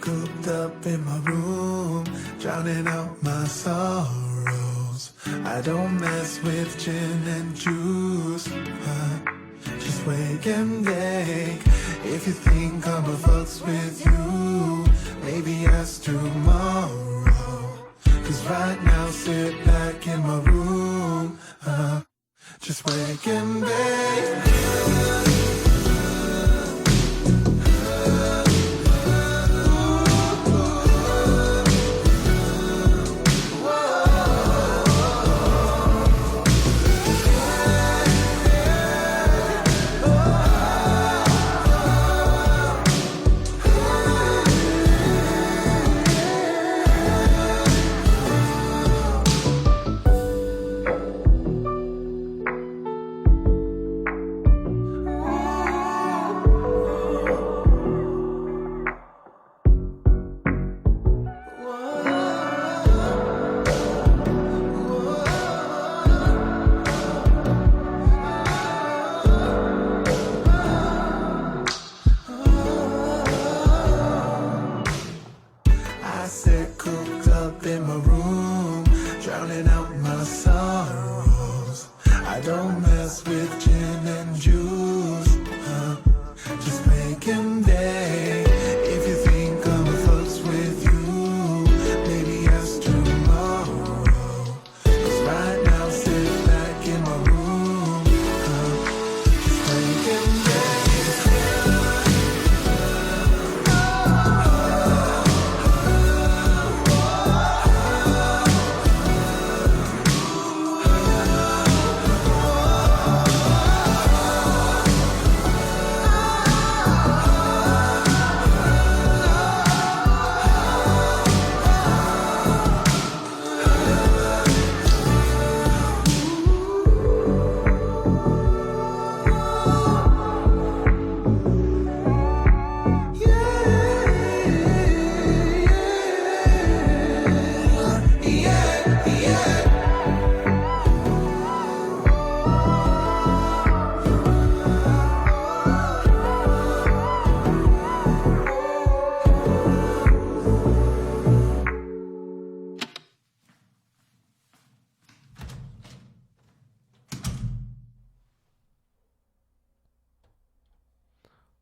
cooped up in my room, drowning out my sorrows. I don't mess with gin and juice, just wake and bake. If you think I'ma fucks with you, maybe ask tomorrow. Cause right now sit back in my room, just wake and bake.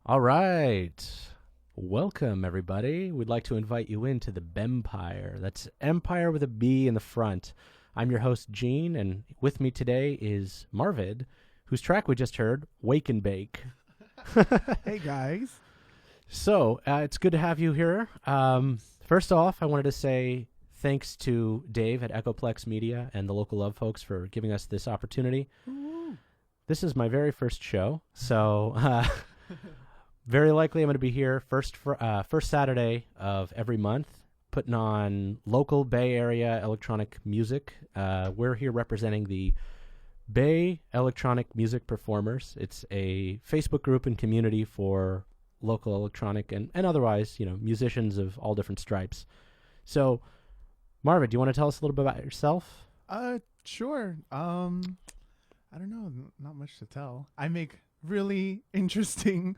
All right. Welcome, everybody. We'd like to invite you into the BEMPire. That's Empire with a B in the front. I'm your host, Gene, and with me today is Marvid, whose track we just heard, Wakenbake. Hey, guys. So, it's good to have you here. First off, I wanted to say thanks to Dave at Echoplex Media and the Local Love folks for giving us this opportunity. Ooh. This is my very first show, so very likely I'm going to be here first Saturday of every month, putting on local Bay Area electronic music. We're here representing the Bay Electronic Music Performers. It's a Facebook group and community for local electronic and otherwise, musicians of all different stripes. So, Marvid, do you want to tell us a little bit about yourself? Sure. I don't know. Not much to tell. I make really interesting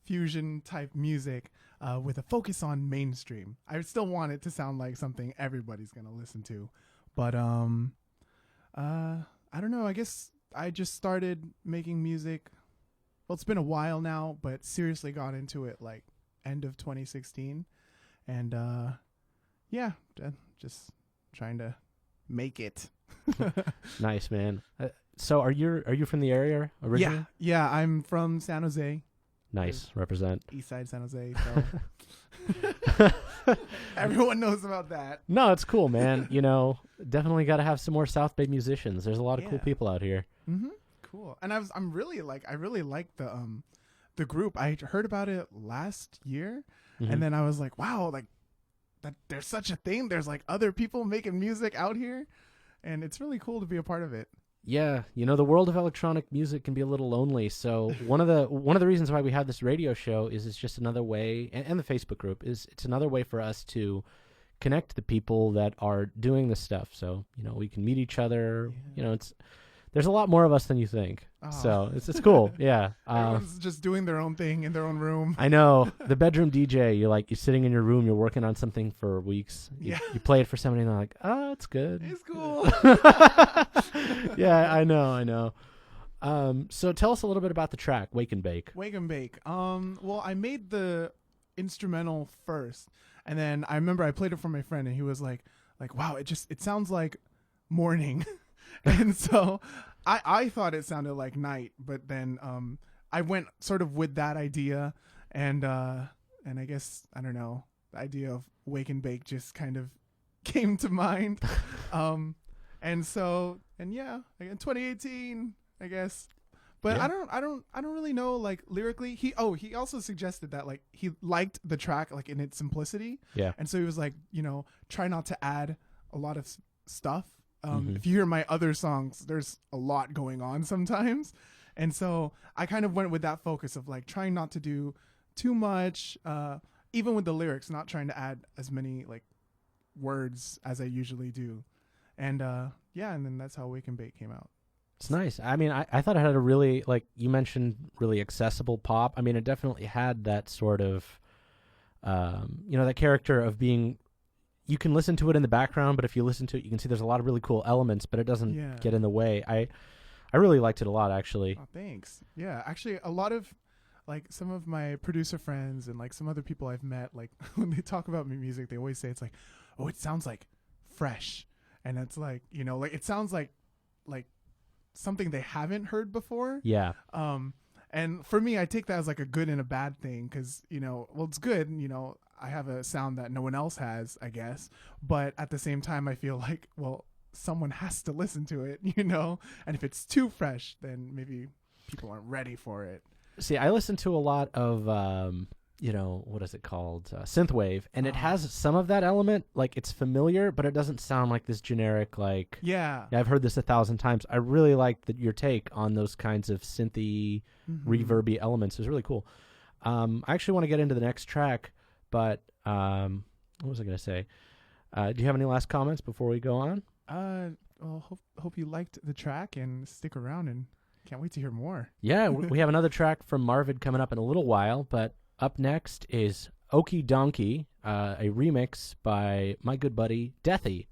fusion type music with a focus on mainstream. I still want it to sound like something everybody's gonna listen to, but I don't know. I guess I just started making music. Well, it's been a while now, but seriously got into it like end of 2016, and yeah, just trying to make it. Nice, man. So are you from the area originally? Yeah, I'm from San Jose. Nice, represent. East side San Jose, so everyone knows about that. No, it's cool, man. Definitely got to have some more South Bay musicians. There's a lot of cool people out here. Mm-hmm. Cool. And I really like the group. I heard about it last year, and then I was like, wow, like that there's such a thing. There's like other people making music out here, and it's really cool to be a part of it. Yeah, the world of electronic music can be a little lonely. So one of the reasons why we have this radio show is it's just another way, and the Facebook group it's another way for us to connect the people that are doing this stuff. So we can meet each other. Yeah. there's a lot more of us than you think. Oh. So it's cool. Yeah. Everyone's just doing their own thing in their own room. I know. The bedroom DJ, you're sitting in your room, you're working on something for weeks. You play it for somebody and they're like, oh, it's good. It's cool. Yeah, I know. So tell us a little bit about the track, Wakenbake. Wakenbake. Well, I made the instrumental first, and then I remember I played it for my friend, and he was like, wow, it sounds like morning. And so I thought it sounded like night, but then I went sort of with that idea, and I guess, I don't know, the idea of wake and bake just kind of came to mind. And yeah, like in 2018, I guess. But yeah. I don't really know, like, lyrically. He also suggested that, like, he liked the track, like, in its simplicity. Yeah. And so he was like, try not to add a lot of stuff. If you hear my other songs, there's a lot going on sometimes. And so I kind of went with that focus of, like, trying not to do too much, even with the lyrics, not trying to add as many, like, words as I usually do. And and then that's how Wake and Bake came out. It's nice. I mean, I thought it had a really, like you mentioned, really accessible pop. I mean, it definitely had that sort of, that character of being, you can listen to it in the background, but if you listen to it, you can see there's a lot of really cool elements, but it doesn't get in the way. I really liked it a lot, actually. Oh, thanks. Yeah, actually, a lot of, like, some of my producer friends and, like, some other people I've met, like, when they talk about my music, they always say it's like, oh, it sounds, like, fresh. And it's like, like, it sounds like something they haven't heard before. Yeah. And for me, I take that as, like, a good and a bad thing because, it's good. I have a sound that no one else has, I guess. But at the same time, I feel like, well, someone has to listen to it, And if it's too fresh, then maybe people aren't ready for it. See, I listen to a lot of, what is it called? Synthwave. And it has some of that element. Like, it's familiar, but it doesn't sound like this generic, like... Yeah. I've heard this 1,000 times. I really like your take on those kinds of synthy, reverby elements. It's really cool. I actually want to get into the next track, but what was I going to say? Do you have any last comments before we go on? Well, hope you liked the track and stick around, and can't wait to hear more. Yeah, we have another track from Marvid coming up in a little while, but up next is Okie Donkie, a remix by my good buddy Deathy.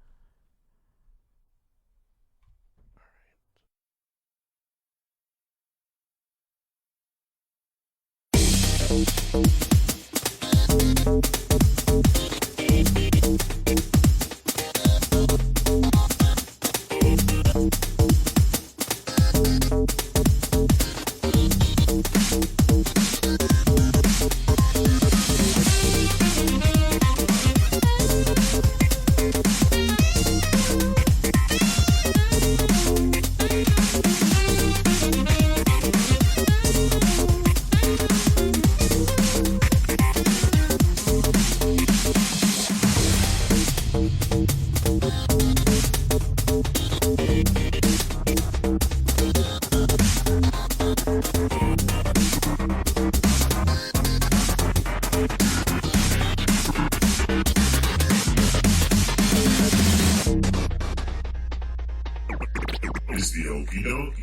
It's the Okie Dokie.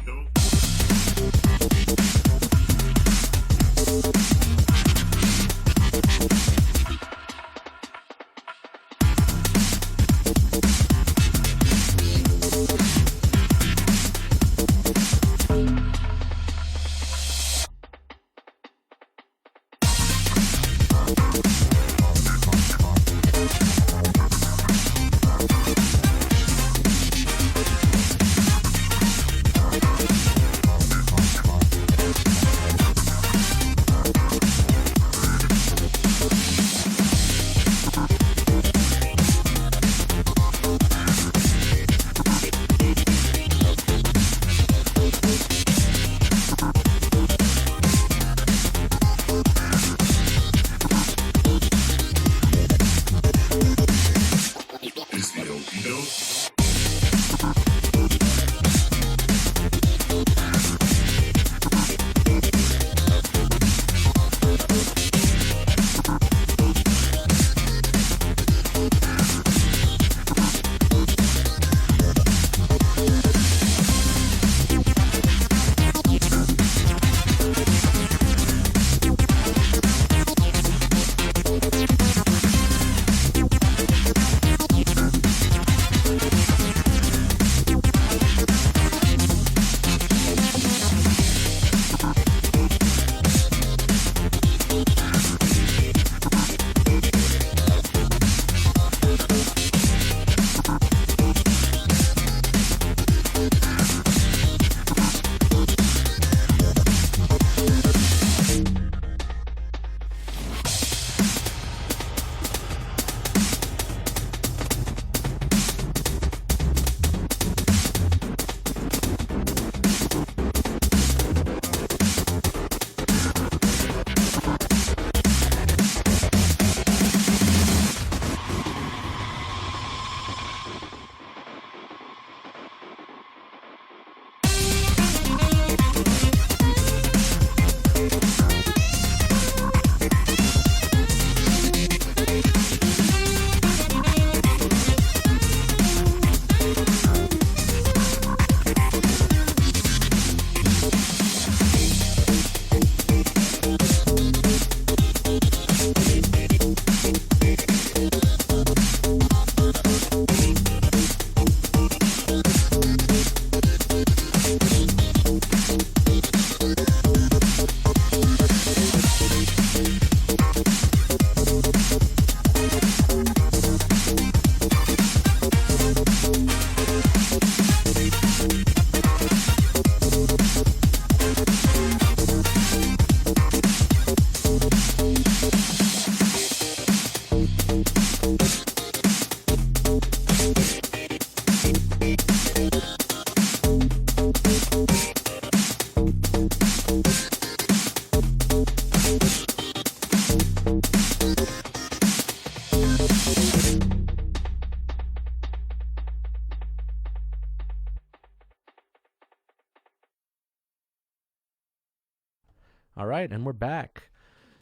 All right, and we're back.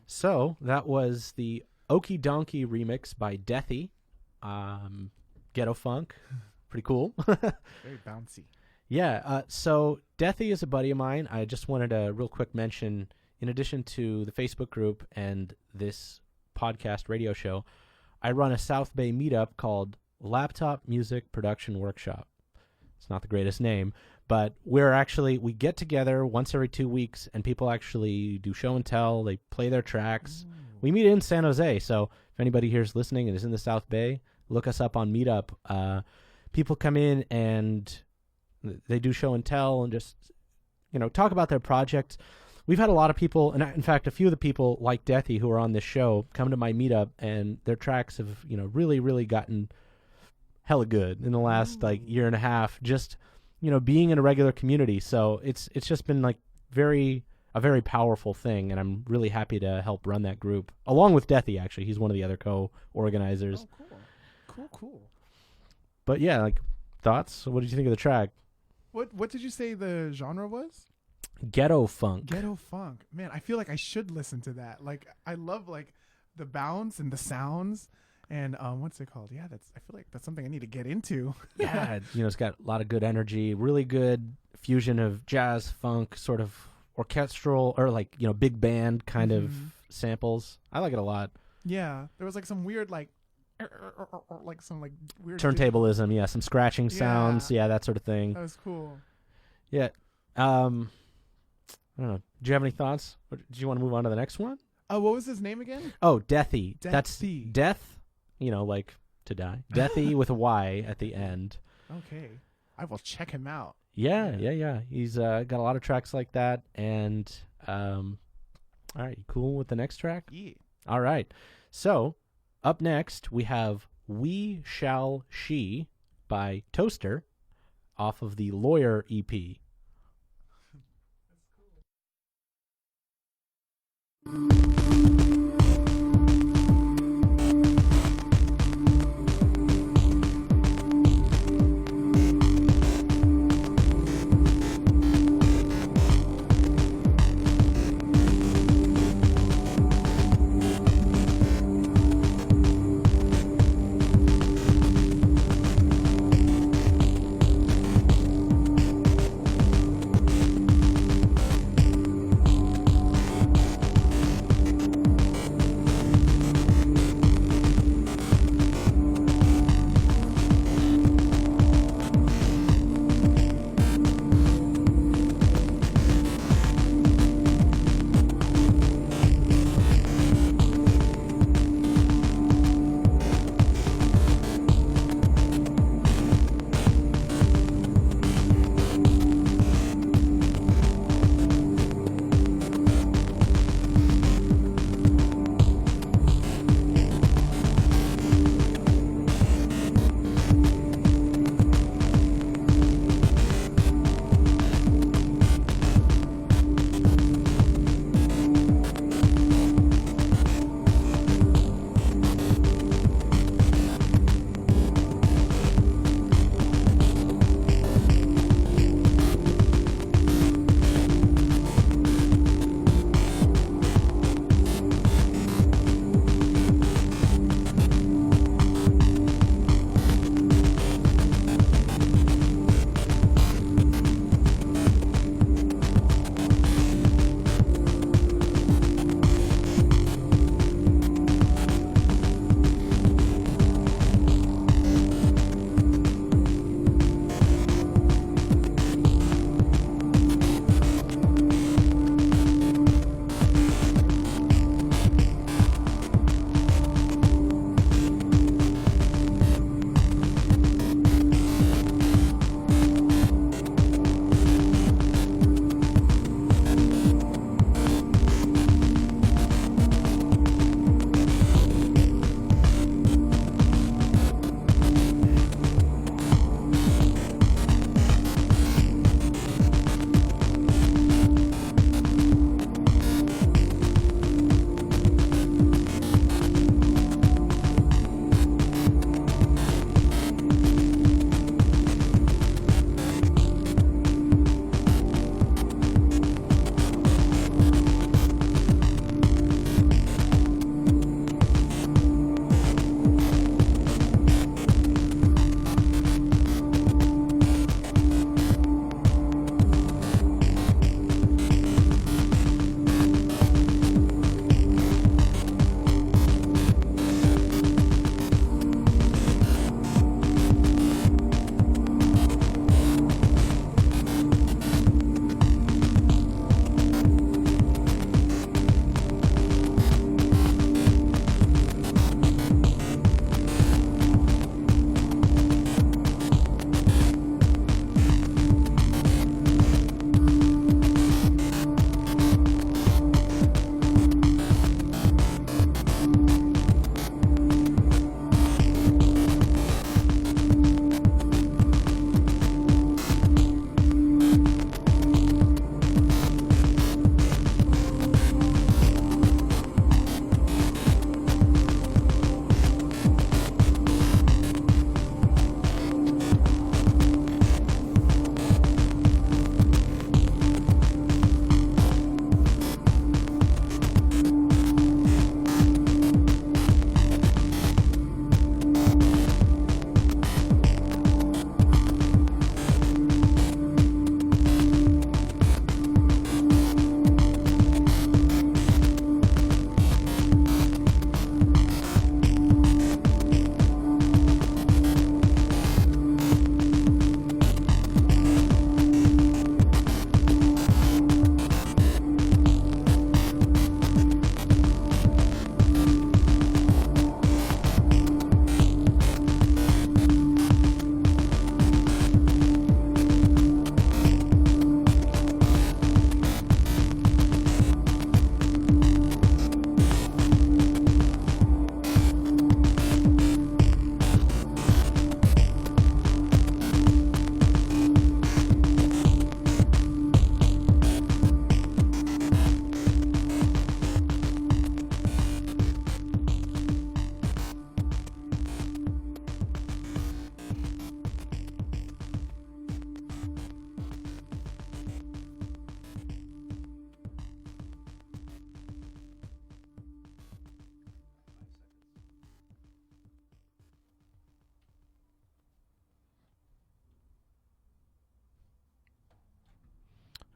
So that was the Okie Donkie remix by Deathy. Ghetto funk. Pretty cool. Very bouncy. Yeah, so Deathy is a buddy of mine. I just wanted to real quick mention, in addition to the Facebook group and this podcast radio show, I run a South Bay meetup called Laptop Music Production Workshop. It's not the greatest name, but we get together once every 2 weeks, and people actually do show and tell. They play their tracks. Ooh. We meet in San Jose, so if anybody here is listening and is in the South Bay, look us up on Meetup. People come in and they do show and tell and just, talk about their projects. We've had a lot of people, and in fact, a few of the people like Deathy who are on this show come to my Meetup, and their tracks have, really, really gotten hella good in the last year and a half. Just, being in a regular community. So it's just been like a very powerful thing, and I'm really happy to help run that group along with Deathy. Actually, he's one of the other co-organizers. Oh, cool. But yeah, thoughts? What did you think of the track? What did you say the genre was? Ghetto funk. Ghetto funk. Man, I feel like I should listen to that. I love the bounce and the sounds. And what's it called? Yeah, I feel like that's something I need to get into. Yeah, it's got a lot of good energy, really good fusion of jazz, funk, sort of orchestral or big band kind of samples. I like it a lot. Yeah, there was some weird some weird turntablism. Yeah, some scratching sounds. Yeah, that sort of thing. That was cool. Yeah. I don't know. Do you have any thoughts? Or do you want to move on to the next one? What was his name again? Oh, Deathy. That's Deathy. Death, like to die. Deathy with a Y at the end. Okay. I will check him out. Yeah. He's got a lot of tracks like that. And, all right, you cool with the next track? Yeah. All right. So, up next, we have We Shall She by Toaster off of the Lawyer EP.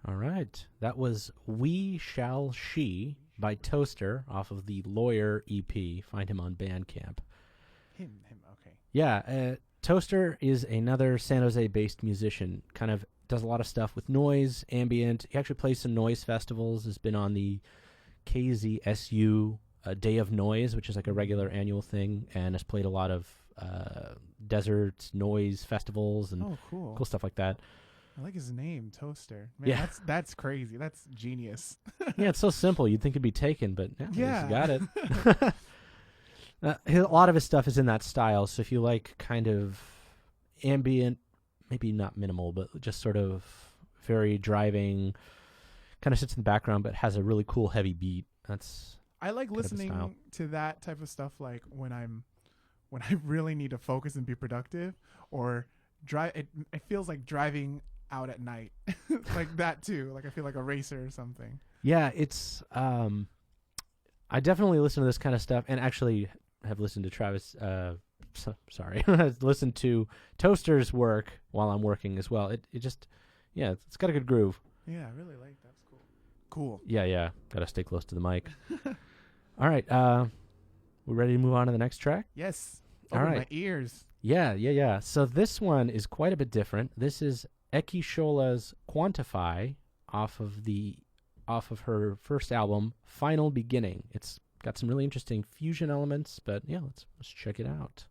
All right. That was We Shall She by Toaster off of the Lawyer EP. Find him on Bandcamp. Him. Okay. Yeah, Toaster is another San Jose-based musician. Kind of does a lot of stuff with noise, ambient. He actually plays some noise festivals. Has been on the KZSU Day of Noise, which is like a regular annual thing, and has played a lot of desert noise festivals and cool stuff like that. I like his name, Toaster. Man, Yeah. that's crazy. That's genius. Yeah, it's so simple. You'd think it'd be taken, but yeah, you got it. A lot of his stuff is in that style, so if you like kind of ambient, maybe not minimal, but just sort of very driving, kind of sits in the background but has a really cool heavy beat. I like kind of the style. listening to that type of stuff like when I really need to focus and be productive, or drive. It feels like driving out at night, like that too. Like I feel like a racer or something. Yeah, it's I definitely listen to this kind of stuff, and actually have listened to Travis. Sorry, listened to Toaster's work while I'm working as well. It just, yeah, it's got a good groove. Yeah, I really like that. It's cool. Yeah. Got to stay close to the mic. All right, we ready to move on to the next track? Yes. All right. My ears. Yeah. So this one is quite a bit different. This is Eki Shola's Quantify off of her first album, Final Beginning. It's got some really interesting fusion elements, but yeah, let's check it out.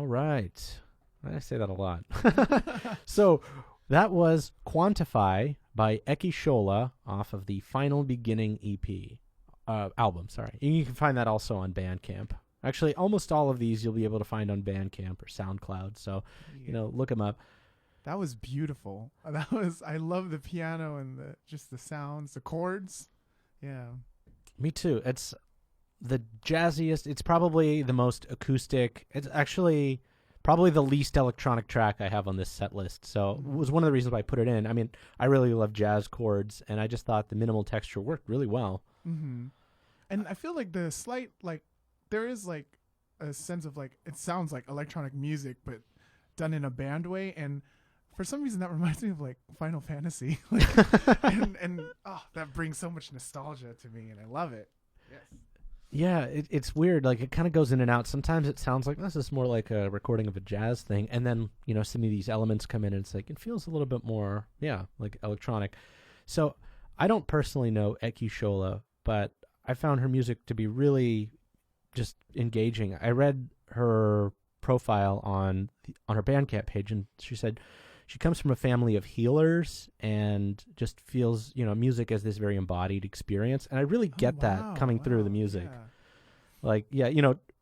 All right. I say that a lot. So that was Quantify by Eki Shola off of the Final Beginning EP. Album, sorry. You can find that also on Bandcamp. Actually, almost all of these you'll be able to find on Bandcamp or SoundCloud. So, look them up. That was beautiful. I love the piano and just the sounds, the chords. Yeah. Me too. It's the jazziest. It's probably the most acoustic. It's actually probably the least electronic track I have on this set list. So it was one of the reasons why I put it in. I mean, I really love jazz chords, and I just thought the minimal texture worked really well. Mm-hmm. And I feel like the slight, like, there is like a sense of like, it sounds like electronic music, but done in a band way. And for some reason that reminds me of like Final Fantasy. and that brings so much nostalgia to me, and I love it. Yes. Yeah, it's weird. Like, it kind of goes in and out. Sometimes it sounds like this is more like a recording of a jazz thing. And then, some of these elements come in and it's like, it feels a little bit more, like electronic. So I don't personally know Eki Shola, but I found her music to be really just engaging. I read her profile on her Bandcamp page, and she said she comes from a family of healers and just feels, music as this very embodied experience. And I really get that coming through the music. Yeah. Like,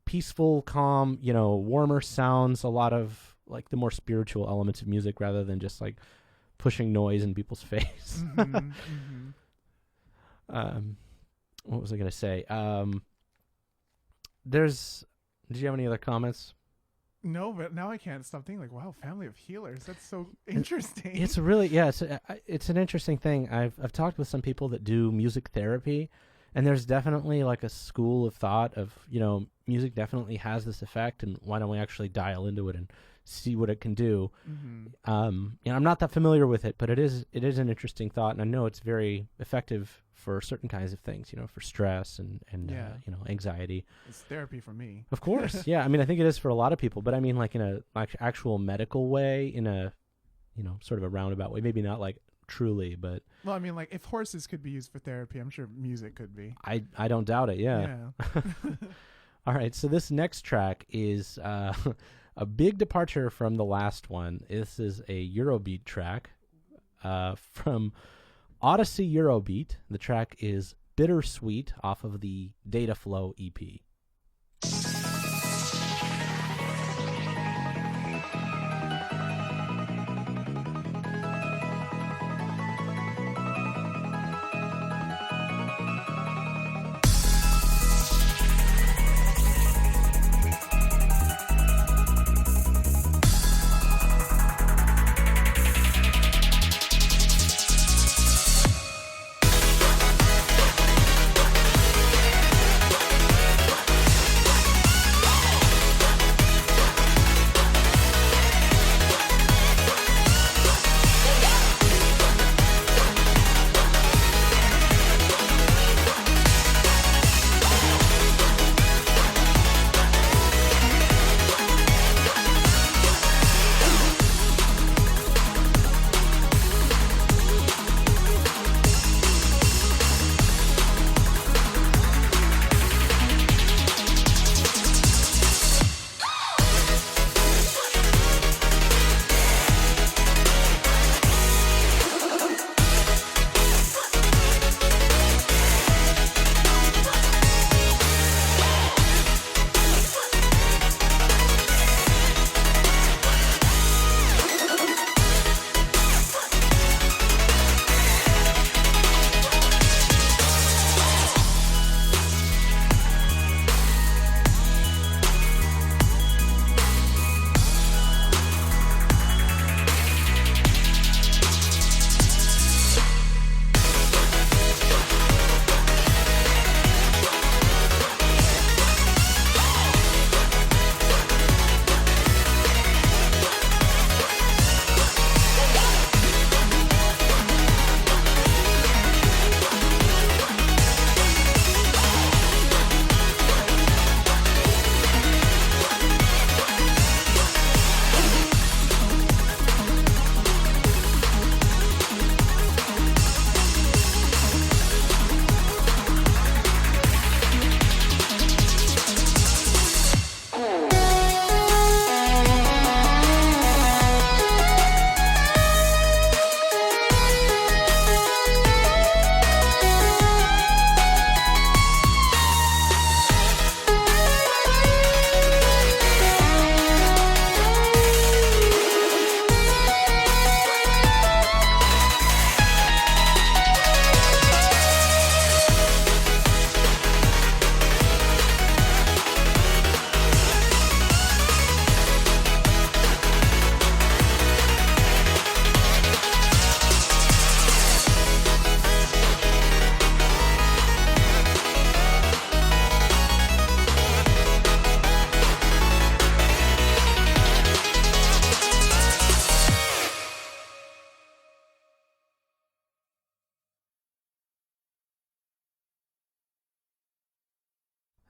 peaceful, calm, warmer sounds, a lot of like the more spiritual elements of music rather than just like pushing noise in people's face. Mm-hmm, mm-hmm. What was I going to say? Did you have any other comments? No, but now I can't stop thinking like, wow, family of healers. That's so interesting. It's really, it's an interesting thing. I've talked with some people that do music therapy, and there's definitely like a school of thought of, music definitely has this effect, and why don't we actually dial into it and see what it can do? Mm-hmm. I'm not that familiar with it, but it is an interesting thought, and I know it's very effective for certain kinds of things, for stress and anxiety. It's therapy for me. Of course. Yeah. I mean, I think it is for a lot of people, but I mean, like in a actual medical way, in a, sort of a roundabout way, maybe not like truly, but. Well, I mean, like if horses could be used for therapy, I'm sure music could be. I don't doubt it. Yeah. All right. So this next track is a big departure from the last one. This is a Eurobeat track from Odyssey Eurobeat. The track is Bittersweet off of the Data Flow EP.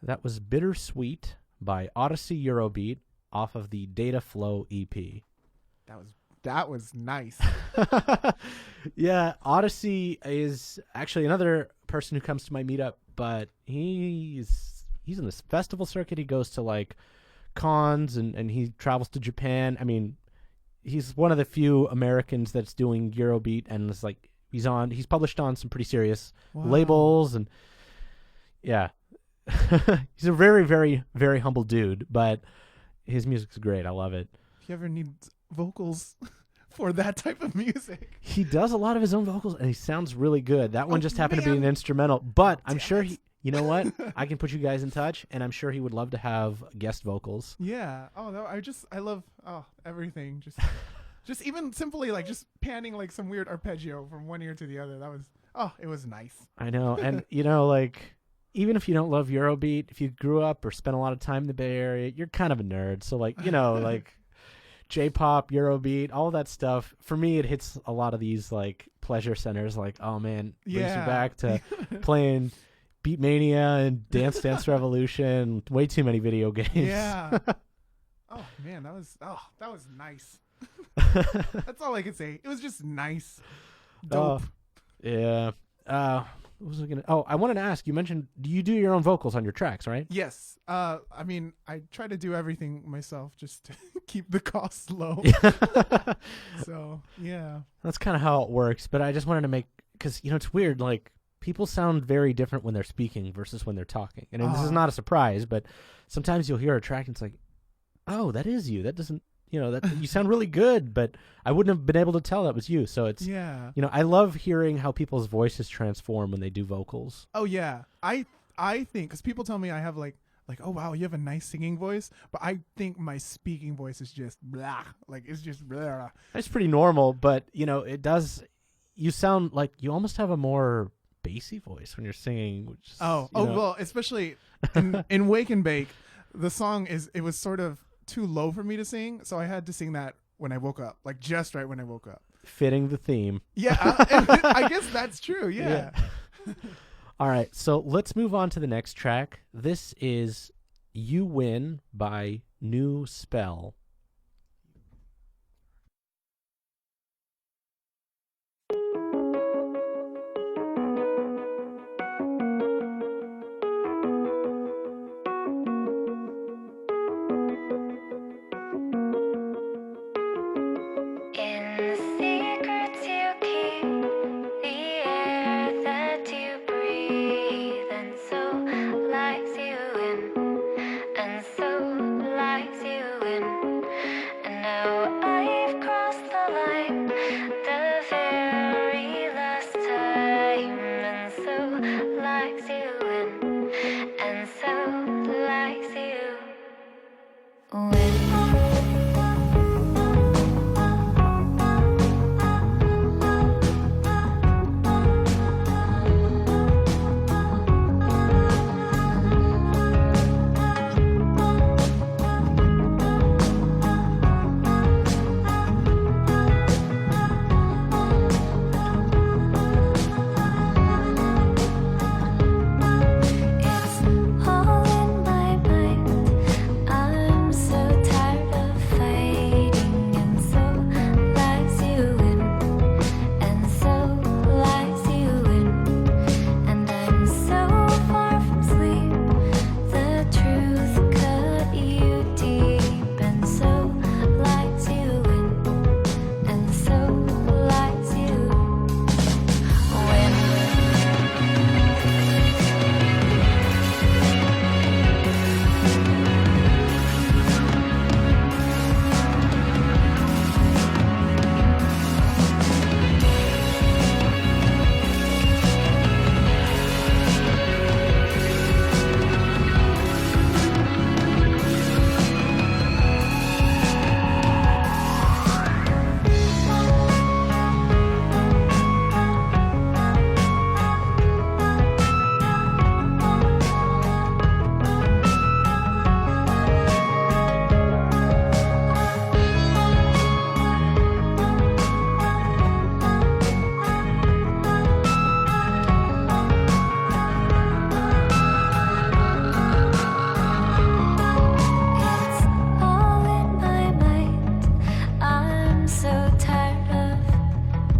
That was Bittersweet by Odyssey Eurobeat off of the Data Flow EP. That was nice. Yeah, Odyssey is actually another person who comes to my meetup, but he's in this festival circuit. He goes to like cons and he travels to Japan. I mean, he's one of the few Americans that's doing Eurobeat, and it's like he's published on some pretty serious labels, and yeah. He's a very, very, very humble dude, but his music's great. I love it. If you ever need vocals for that type of music. He does a lot of his own vocals, and he sounds really good. That one just happened to be an instrumental, but I'm sure you know what? I can put you guys in touch, and I'm sure he would love to have guest vocals. Yeah. Oh, no, I love everything. Just even simply like just panning like some weird arpeggio from one ear to the other. It was nice. I know, and like, even if you don't love Eurobeat, if you grew up or spent a lot of time in the Bay Area, you're kind of a nerd. So like, like J-pop, Eurobeat, all that stuff. For me, it hits a lot of these like pleasure centers. Like, oh man, brings you back to playing Beatmania and Dance Dance Revolution. Way too many video games. Yeah. Oh man, that was nice. That's all I could say. It was just nice. Dope. Yeah. What was I gonna? Oh, I wanted to ask. You mentioned, do you do your own vocals on your tracks, right? Yes. I mean, I try to do everything myself just to keep the costs low. So yeah, that's kind of how it works. But I just wanted to because it's weird. Like, people sound very different when they're speaking versus when they're talking. And this is not a surprise, but sometimes you'll hear a track and it's like, oh, that is you. That doesn't. That you sound really good, but I wouldn't have been able to tell that was you. So it's, I love hearing how people's voices transform when they do vocals. Oh yeah. I think, because people tell me I have like, oh wow, you have a nice singing voice, but I think my speaking voice is just blah. Like, it's just blah. It's pretty normal, but it does, you sound like you almost have a more bassy voice when you're singing, which is, well, especially in Wakenbake, the song it was sort of too low for me to sing, so I had to sing that when I woke up, like just right when I woke up. Fitting the theme. Yeah, I guess that's true. Yeah. All right, so let's move on to the next track. This is You Win by New Spell. And so likes you in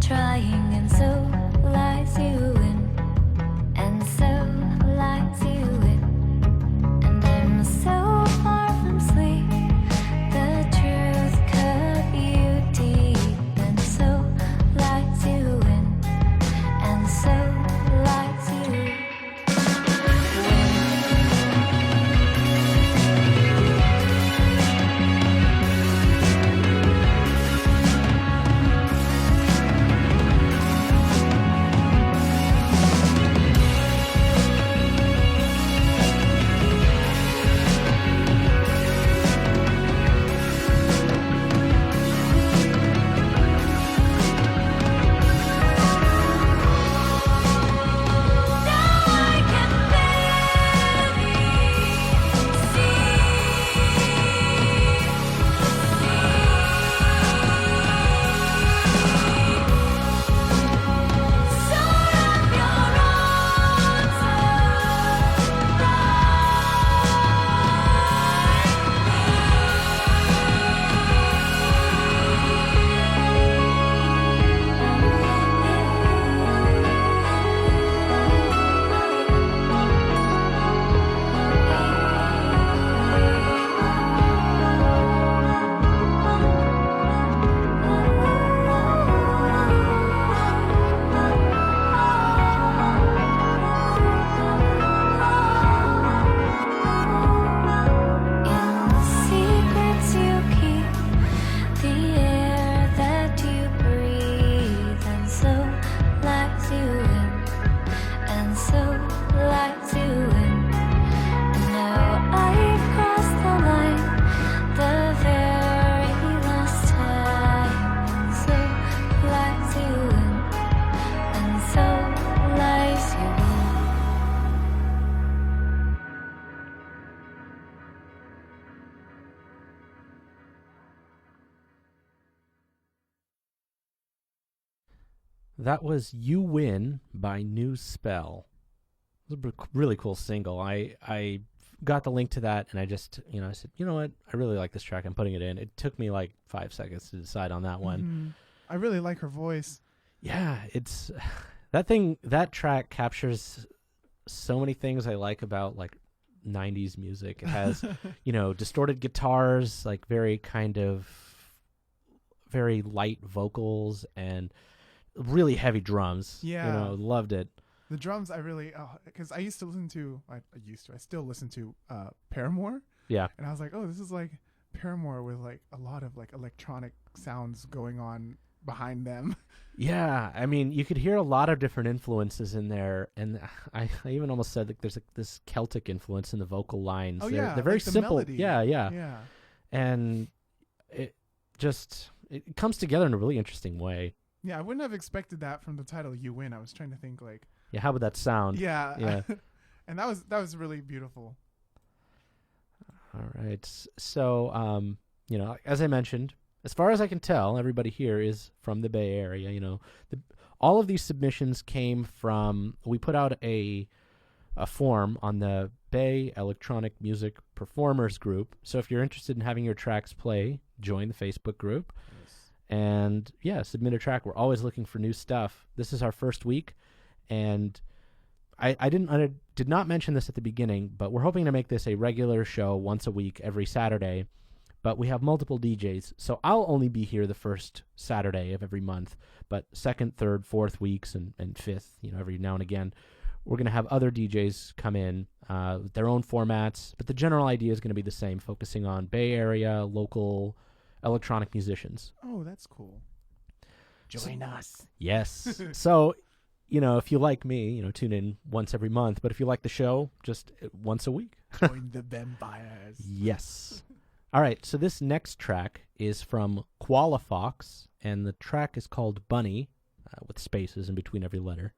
trying, and so lies you in, and so lies you in, and I'm so far from sleep. The truth cut you deep, and so lies you in, and so lies you in. That was You Win by New Spell. It was a really cool single. I got the link to that, and I just, I said, you know what? I really like this track. I'm putting it in. It took me like 5 seconds to decide on that one. Mm-hmm. I really like her voice. Yeah, it's that track captures so many things I like about like 90s music. It has, distorted guitars, like very light vocals, and really heavy drums. Yeah. Loved it. The drums, I really, because I used to listen to, I still listen to Paramore. Yeah. And I was like, oh, this is like Paramore with like a lot of like electronic sounds going on behind them. Yeah, I mean, you could hear a lot of different influences in there, and I even almost said that there's like this Celtic influence in the vocal lines. Oh, they're very like the simple. melody. Yeah. And it comes together in a really interesting way. Yeah, I wouldn't have expected that from the title "You Win." I was trying to think like, yeah, how would that sound? Yeah. And that was really beautiful. All right. So, as I mentioned, as far as I can tell, everybody here is from the Bay Area. All of these submissions came from, we put out a form on the Bay Electronic Music Performers group. So if you're interested in having your tracks play, join the Facebook group. Yes. And yeah, submit a track. We're always looking for new stuff. This is our first week, and I did not mention this at the beginning, but we're hoping to make this a regular show once a week, every Saturday. But we have multiple DJs, so I'll only be here the first Saturday of every month. But second, third, fourth weeks, and fifth, every now and again, we're going to have other DJs come in with their own formats. But the general idea is going to be the same, focusing on Bay Area, local electronic musicians. Oh, that's cool. Join us. Yes. So, if you like me, tune in once every month. But if you like the show, just once a week. Join the BEMPires. Yes. All right, so this next track is from QUALAFOX, and the track is called Bunny, with spaces in between every letter.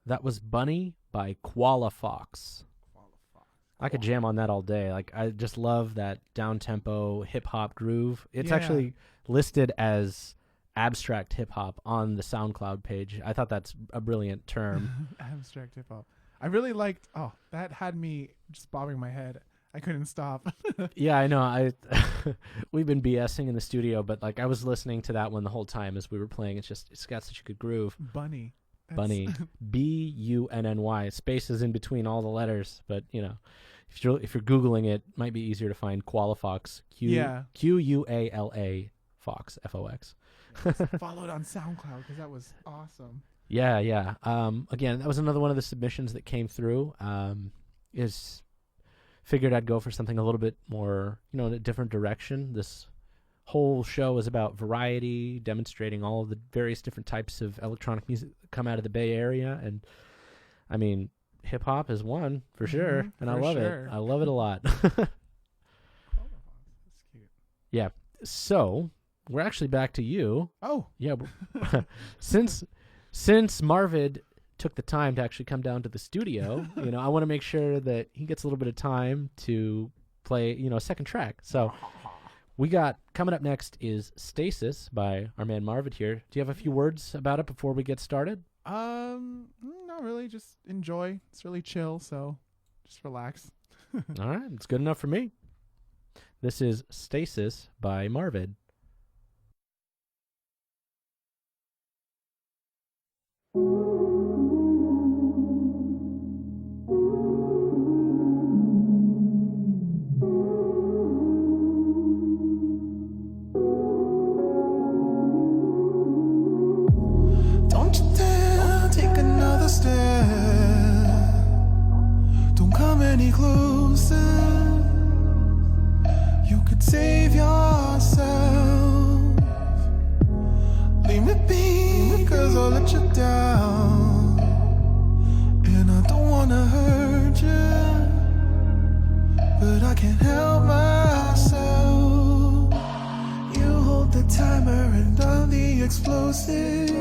That was Bunny by QUALAFOX. I could jam on that all day. Like, I just love that down-tempo hip-hop groove. It's actually listed as abstract hip-hop on the SoundCloud page. I thought that's a brilliant term. Abstract hip-hop. I really liked... Oh, that had me just bobbing my head. I couldn't stop. Yeah, I know. We've been BSing in the studio, but like I was listening to that one the whole time as we were playing. It's got such a good groove. Bunny. Bunny. Bunny. Spaces in between all the letters, but you know, if you're Googling it might be easier to find QUALAFOX. QUALA Fox FOX. Followed on SoundCloud because that was awesome. Yeah. Again, that was another one of the submissions that came through. Figured I'd go for something a little bit more, in a different direction. This whole show is about variety, demonstrating all of the various different types of electronic music that come out of the Bay Area. And, I mean, hip-hop is one, for sure, and I love it. I love it a lot. That's cute. Yeah. So, we're actually back to you. Oh. Yeah. Since Marvid took the time to actually come down to the studio, I want to make sure that he gets a little bit of time to play, a second track. So we got coming up next is Stasis by our man Marvid here. Do you have a few words about it before we get started? Not really. Just enjoy. It's really chill, so just relax. All right. It's good enough for me. This is Stasis by Marvid. Don't come any closer. You could save yourself. Leave me be, cause I'll let you down. And I don't wanna hurt you, but I can't help myself. You hold the timer and I'm the explosive.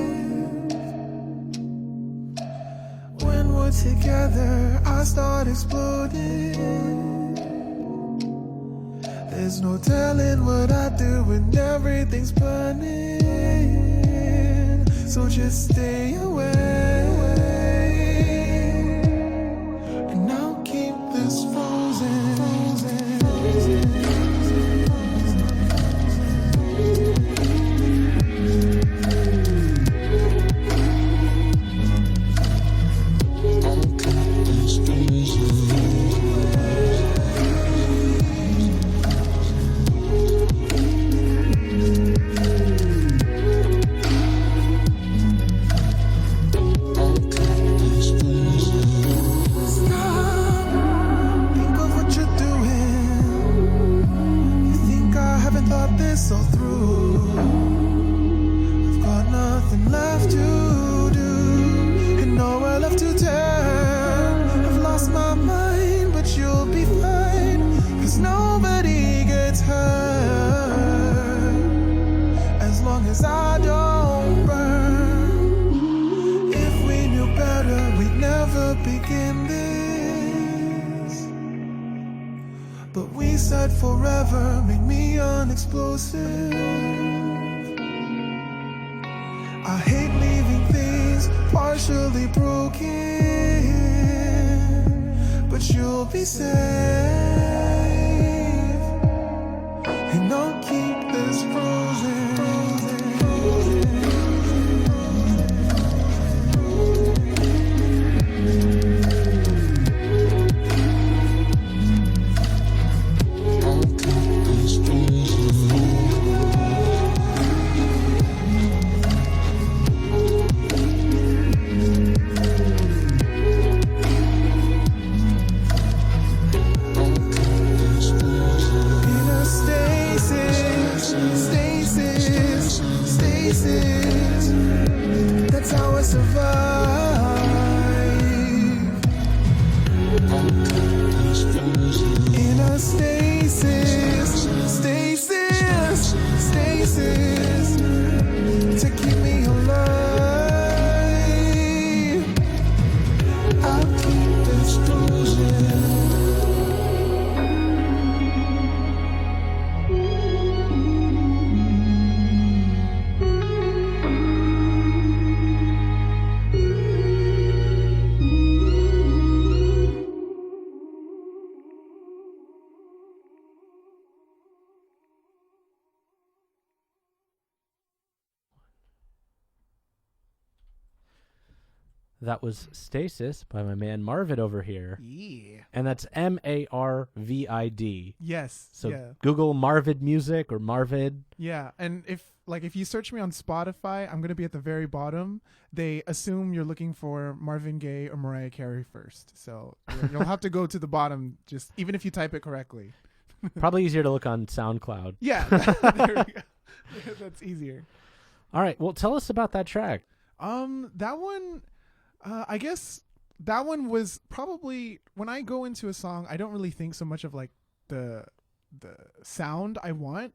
Together I start exploding. There's no telling what I do when everything's burning. So just stay away, and I'll keep this frozen. Forever made me unexplosive. I hate leaving things partially broken, but you'll be safe, and I'll keep this frozen. That's how I survive. In a stasis, to keep me alive. That was Stasis by my man Marvid over here. Yeah. And that's Marvid. Yes. So yeah. Google Marvid Music or Marvid. Yeah. And if you search me on Spotify, I'm gonna be at the very bottom. They assume you're looking for Marvin Gaye or Mariah Carey first, so you'll have to go to the bottom. Just even if you type it correctly. Probably easier to look on SoundCloud. Yeah. There we go. That's easier. All right. Well, tell us about that track. That one. I guess that one was probably, when I go into a song, I don't really think so much of like the sound I want,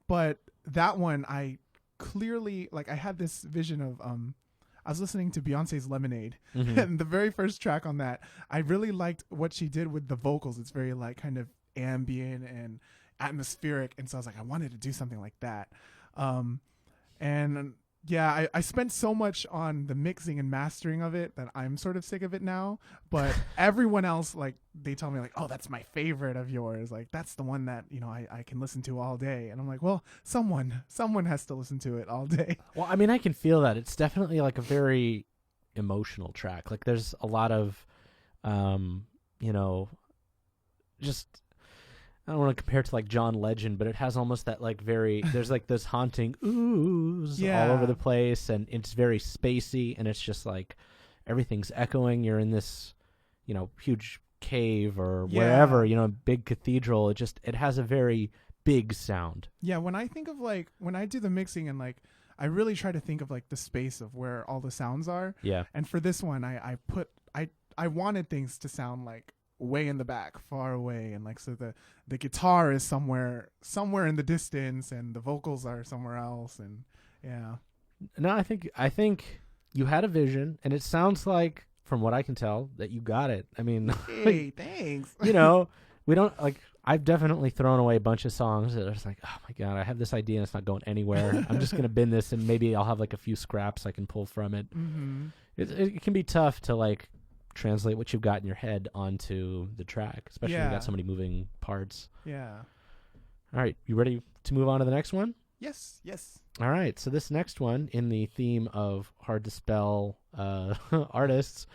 but that one I clearly, like, I had this vision of I was listening to Beyonce's Lemonade, and the very first track on that, I really liked what she did with the vocals. It's very like kind of ambient and atmospheric, and so I was like, I wanted to do something like that. And yeah, I spent so much on the mixing and mastering of it that I'm sort of sick of it now. But everyone else, like, they tell me like, oh, that's my favorite of yours. Like, that's the one that, you know, I can listen to all day. And I'm like, well, someone has to listen to it all day. Well, I mean, I can feel that. It's definitely like a very emotional track. Like, there's a lot of, you know, just, I don't want to compare it to like John Legend, but it has almost that like there's like this haunting oohs all over the place, and it's very spacey, and it's just like everything's echoing. You're in this, you know, huge cave or wherever, you know, big cathedral. It has a very big sound. Yeah, when I think of like, when I do the mixing and like, I really try to think of like the space of where all the sounds are. Yeah. And for this one, I wanted things to sound like way in the back, far away, and like, so the guitar is somewhere in the distance, and the vocals are somewhere else, and yeah. No, I think you had a vision, and it sounds like, from what I can tell, that you got it. I mean, hey, thanks. You know, we don't like. I've definitely thrown away a bunch of songs that are just like, oh my god, I have this idea and it's not going anywhere. I'm just gonna bin this, and maybe I'll have like a few scraps I can pull from it. Mm-hmm. It can be tough to like translate what you've got in your head onto the track, especially when you got so many moving parts. Yeah. All right, you ready to move on to the next one? Yes. All right, so this next one, in the theme of hard to spell artists,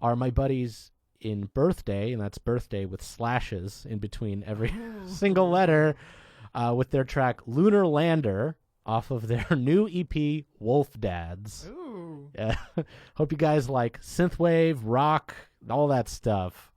are my buddies in Birthday, and that's Birthday with slashes in between every single letter, with their track Lunar Lander off of their new EP Wolf Dads. Ooh. Yeah. Hope you guys like synthwave, rock, all that stuff.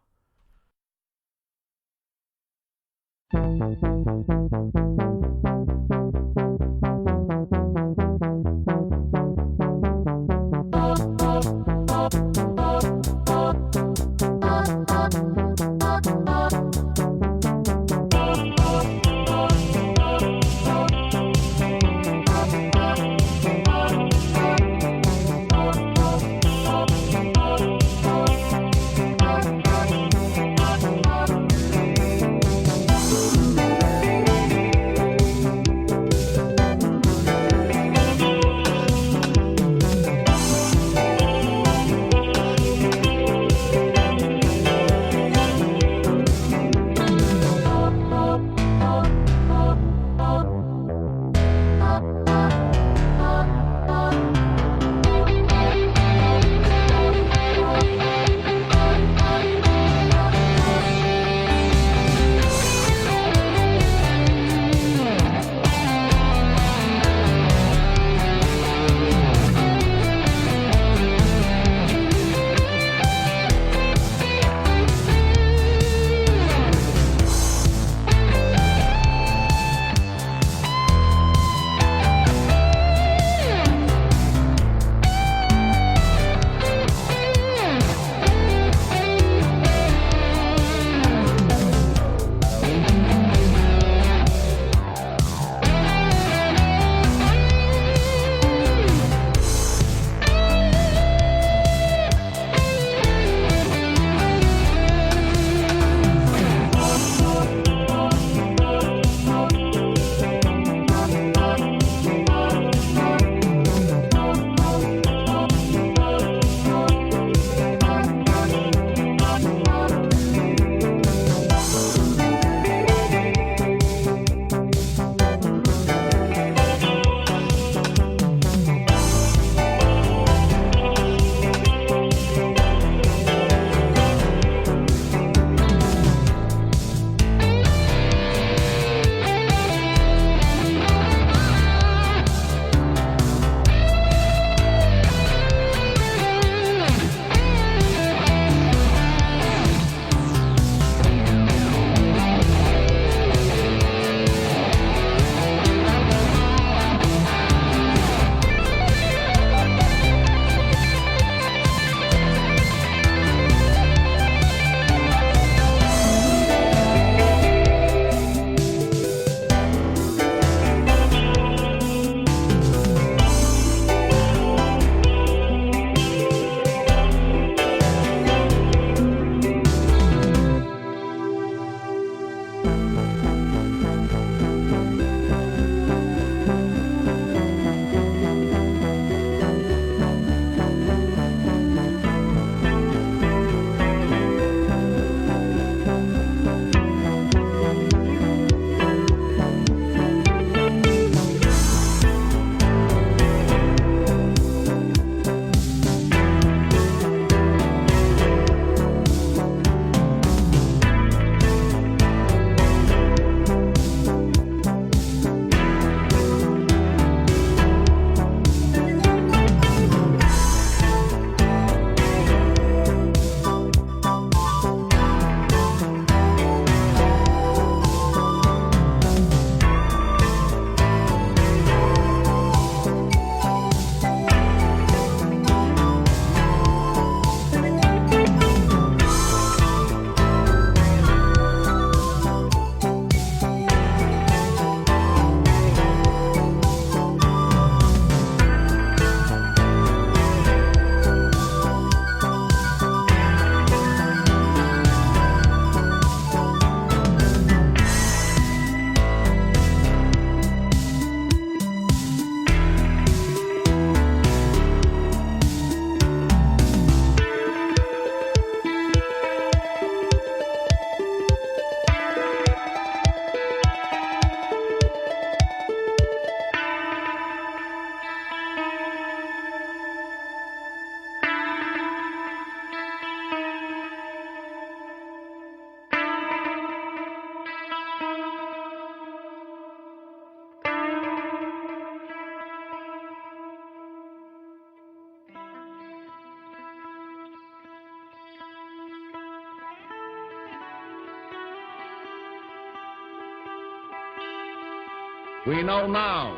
We know now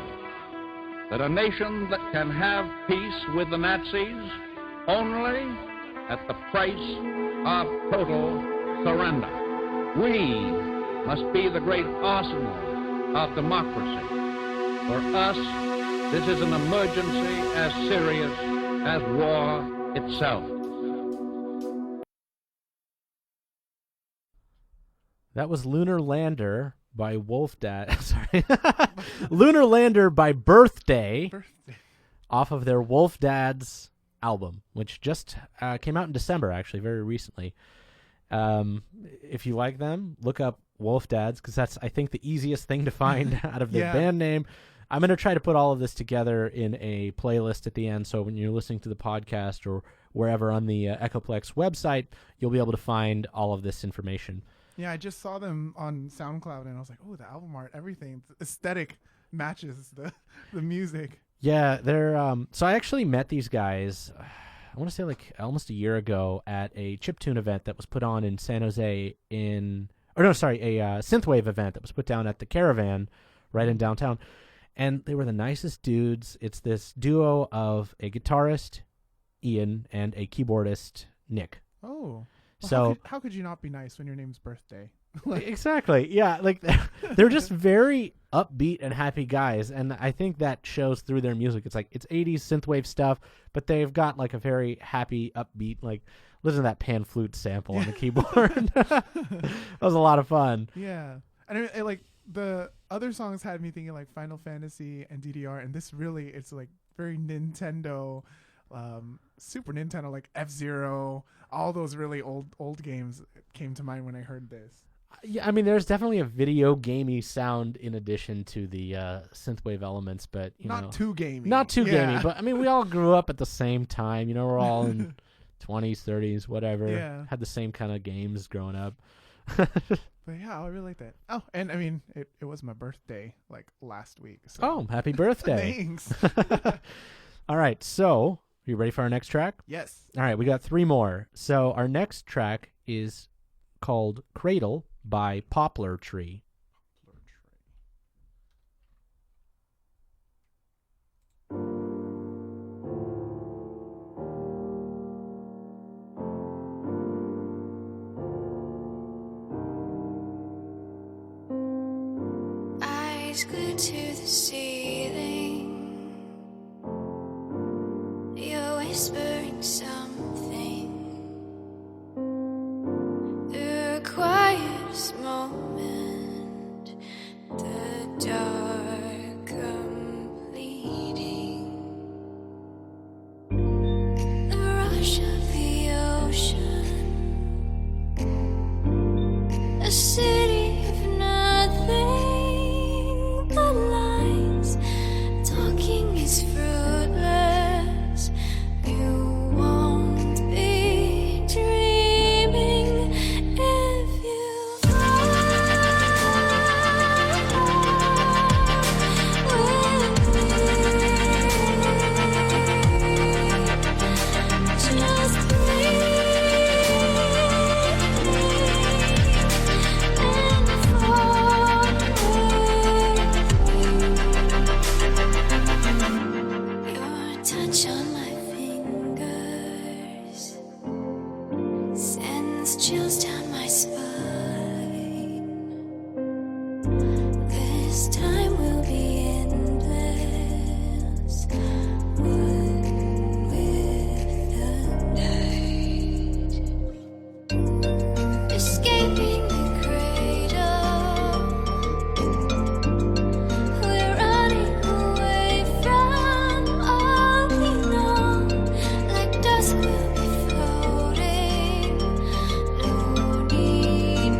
that a nation that can have peace with the Nazis only at the price of total surrender. We must be the great arsenal of democracy. For us, this is an emergency as serious as war itself. That was Lunar Lander by Wolf Dad. Sorry. Lunar Lander by Birthday off of their Wolf Dad's album, which just came out in December, actually, very recently. If you like them, look up Wolf Dads, because that's, I think, the easiest thing to find out of their band name. I'm going to try to put all of this together in a playlist at the end, so when you're listening to the podcast or wherever on the Echoplex website, you'll be able to find all of this information. Yeah, I just saw them on SoundCloud, and I was like, oh, the album art, everything. The aesthetic matches the music. Yeah, they're so I actually met these guys, I want to say like almost a year ago at a chiptune event that was put on in San Jose a synthwave event that was put down at the Caravan right in downtown. And they were the nicest dudes. It's this duo of a guitarist, Ian, and a keyboardist, Nick. Oh. Well, So how could you not be nice when your name's Birthday? exactly. Yeah, like they're just very upbeat and happy guys, and I think that shows through their music. It's like it's 80s synthwave stuff, but they've got like a very happy, upbeat, like listen to that pan flute sample on the keyboard. That was a lot of fun. Yeah. And like the other songs had me thinking like Final Fantasy and DDR, and this really, it's like very Nintendo, Super Nintendo, like F-Zero, all those really old games came to mind when I heard this. Yeah, I mean, there's definitely a video gamey sound in addition to the synthwave elements, but Not too gamey. Not too gamey, but I mean, we all grew up at the same time. We're all in 20s, 30s, whatever. Yeah. Had the same kind of games growing up. But yeah, I really like that. Oh, and I mean, it was my birthday like last week. So. Oh, happy birthday. Thanks. All right, so you ready for our next track? Yes. All right, we got 3 more. So our next track is called Cradle by Poplar Tree. Eyes glued to the ceiling, you're whispering something. The quietest moment, the dark completing. The rush of the ocean, a city of nothing. The lines, talking is fruitless. You won't be dreaming if you fly with me. Just your touch on my fingers sends chills down my spine. This time will be endless, one with the night. Escaping the cradle, we're running away from all we know. Like dust we'll be floating, no need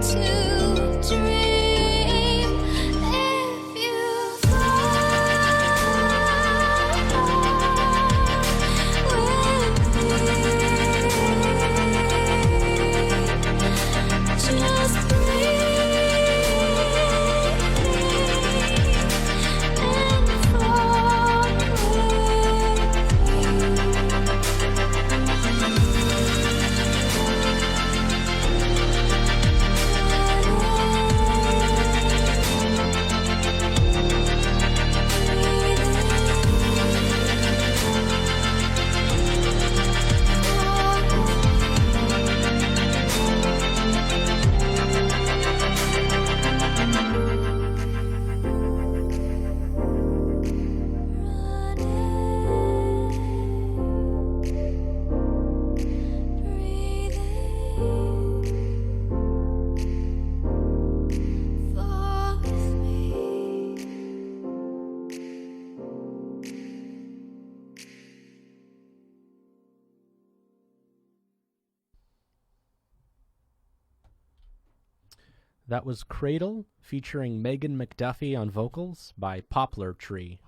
That was Cradle featuring Megan McDuffie on vocals by Poplar Tree.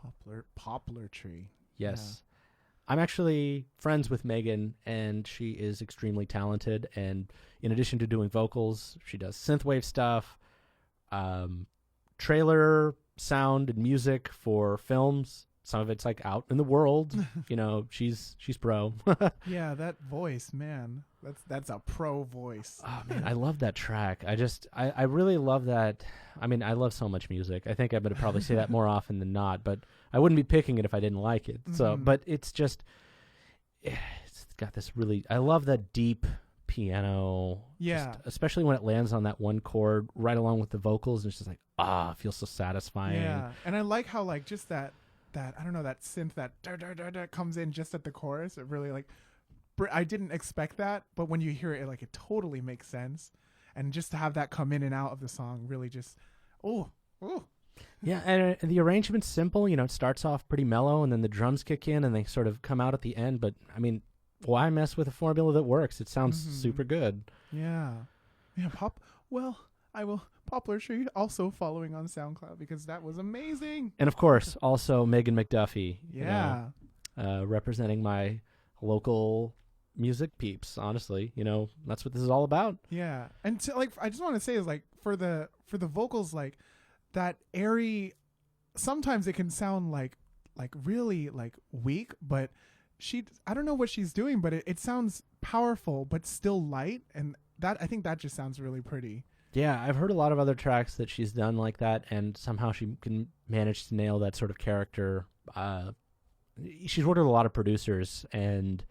Poplar Tree. Yes. I'm actually friends with Megan, and she is extremely talented. And in addition to doing vocals, she does synthwave stuff, trailer sound and music for films. Some of it's like out in the world. She's pro. Yeah, that voice, man. That's a pro voice. Oh man, I love that track. I really love that. I mean, I love so much music. I think I'm going to probably say that more often than not, but I wouldn't be picking it if I didn't like it. So, but it's got this really, I love that deep piano. Yeah. Especially when it lands on that one chord right along with the vocals. And it's just like, it feels so satisfying. Yeah. And I like how like just that, I don't know, that synth that comes in just at the chorus. It really like, I didn't expect that, but when you hear it, like it totally makes sense. And just to have that come in and out of the song really just, Yeah, and the arrangement's simple. It starts off pretty mellow, and then the drums kick in, and they sort of come out at the end. But, I mean, why mess with a formula that works? It sounds super good. Yeah. Yeah, Poplar Tree also following on SoundCloud because that was amazing. And, of course, also Megan McDuffie. Yeah. Representing my local music peeps, honestly. That's what this is all about. Yeah. And I just want to say is like for the vocals, like that airy, sometimes it can sound like really like weak, but I don't know what she's doing, but it sounds powerful but still light, and that I think that just sounds really pretty. Yeah, I've heard a lot of other tracks that she's done like that, and somehow she can manage to nail that sort of character. She's worked with a lot of producers, and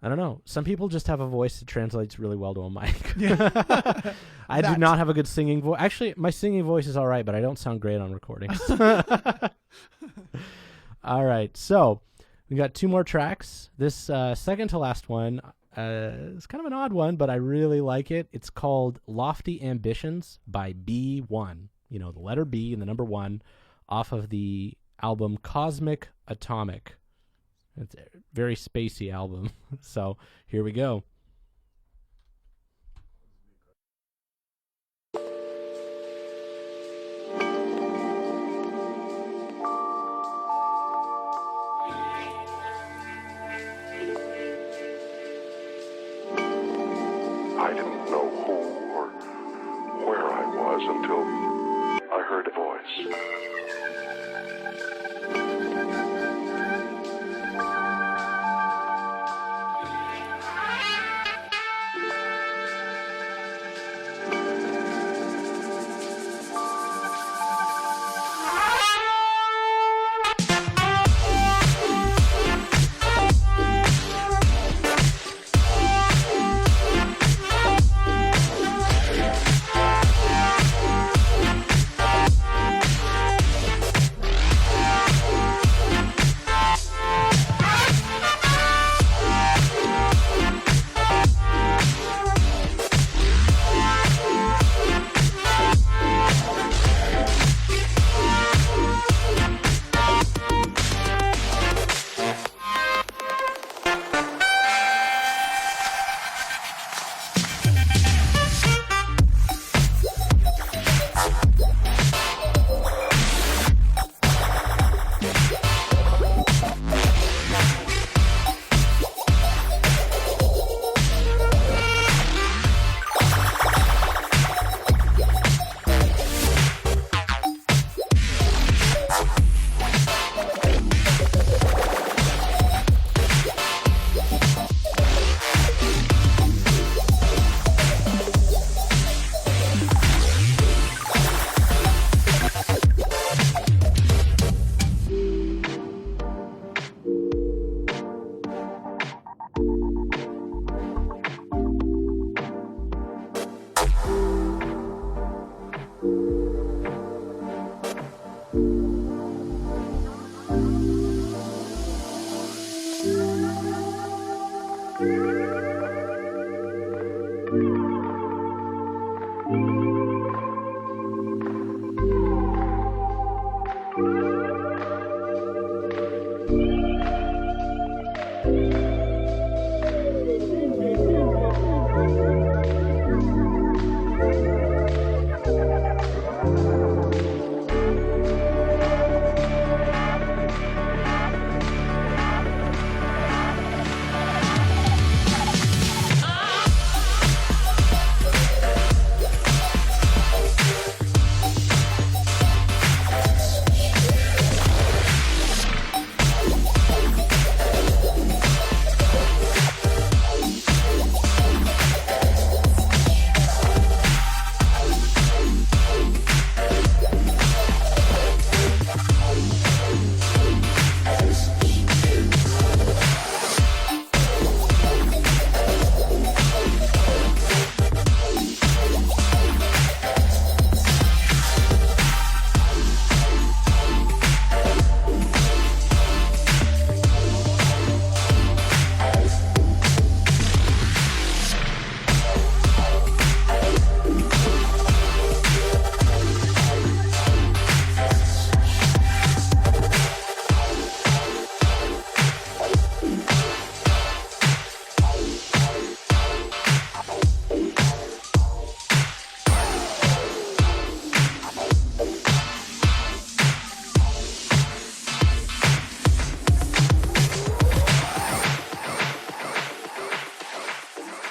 I don't know. Some people just have a voice that translates really well to a mic. Yeah. I do not have a good singing voice. Actually, my singing voice is all right, but I don't sound great on recordings. All right, so we got 2 more tracks. This second to last one is kind of an odd one, but I really like it. It's called Lofty Ambitions by B1. The letter B and the number 1 off of the album Cosmic Atomic. It's a very spacey album. So here we go. I didn't know who or where I was until I heard a voice.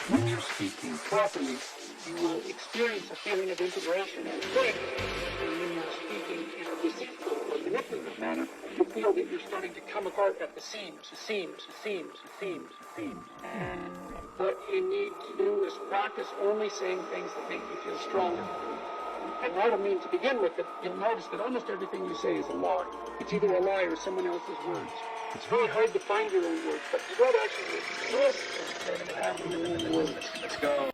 when you're speaking properly, you will experience a feeling of integration and strength. And when you're speaking in a deceitful or manipulative manner, you feel that you're starting to come apart at the seams, the seams, the seams, the seams, the seams. And what you need to do is practice only saying things that make you feel stronger. And what I mean to begin with, that you'll notice that almost everything you say is a lie. It's either a lie or someone else's words. It's very hard to find your own words, but you don't actually exist instead of having your own words. Let's go.